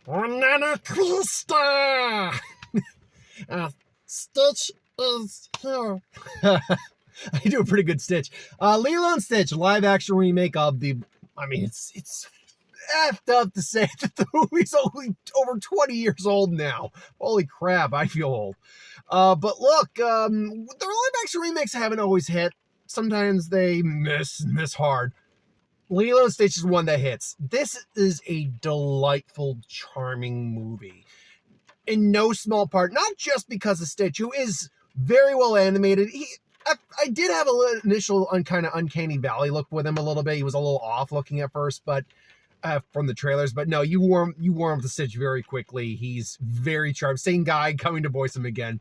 Banana Krista! Stitch is here. I do a pretty good Stitch. Lilo and Stitch, live action remake of the. I mean, it's effed up to say that the movie's only over 20 years old now. Holy crap, I feel old. But look, the live action remakes haven't always hit. Sometimes they miss hard. Lilo and Stitch is one that hits. This is a delightful, charming movie. In no small part, not just because of Stitch, who is very well animated. I did have an initial kind of uncanny valley look with him a little bit. He was a little off looking at first, but from the trailers. But no, you warm to Stitch very quickly. He's very charming. Same guy coming to voice him again.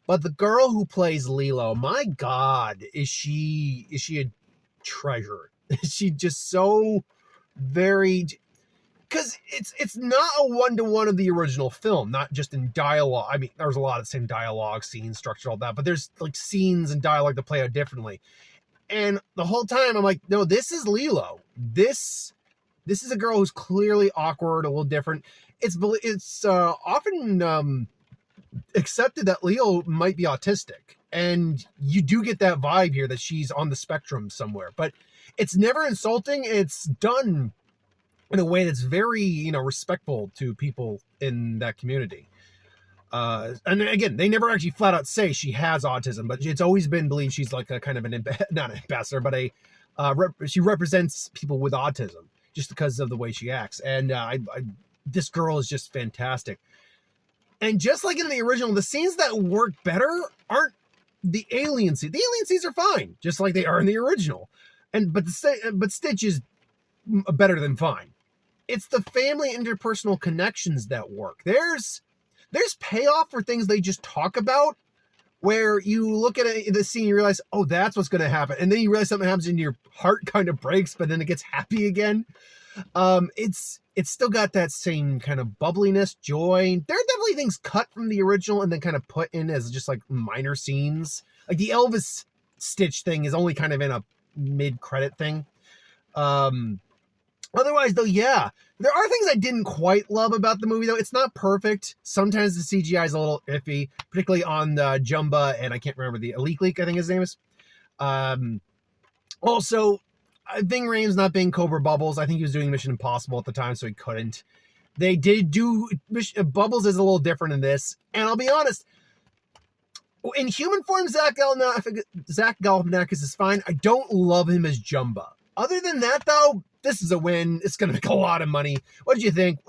But the girl who plays Lilo, my God, is she a treasure? Is she just so very? Because it's not a one-to-one of the original film, not just in dialogue. I mean, there's a lot of the same dialogue, scene structure, all that, but there's like scenes and dialogue that play out differently. And the whole time I'm like, no, this is Lilo. This is a girl who's clearly awkward, a little different. It's often accepted that Leo might be autistic, and you do get that vibe here that she's on the spectrum somewhere. But it's never insulting. It's done in a way that's very, respectful to people in that community. And again, they never actually flat out say she has autism, but it's always been believed she's like a kind of not an ambassador, but she represents people with autism just because of the way she acts. And this girl is just fantastic. And just like in the original, the scenes that work better aren't the alien scenes. The alien scenes are fine, just like they are in the original. But Stitch is better than fine. It's the family interpersonal connections that work. There's payoff for things they just talk about, where you look at it in the scene, you realize, oh, that's what's going to happen. And then you realize something happens and your heart kind of breaks, but then it gets happy again. It's still got that same kind of bubbliness, joy. There are definitely things cut from the original and then kind of put in as just like minor scenes. Like the Elvis Stitch thing is only kind of in a mid-credit thing. Otherwise, though, yeah, there are things I didn't quite love about the movie, though. It's not perfect. Sometimes the CGI is a little iffy, particularly on Jumba, and I can't remember the Leak, I think his name is. Also, Ving Rhames not being Cobra Bubbles. I think he was doing Mission Impossible at the time, so he couldn't. They did do Bubbles is a little different in this, and I'll be honest. In human form, Zach Galifianakis is fine. I don't love him as Jumba. Other than that, though, this is a win. It's going to make a lot of money. What did you think?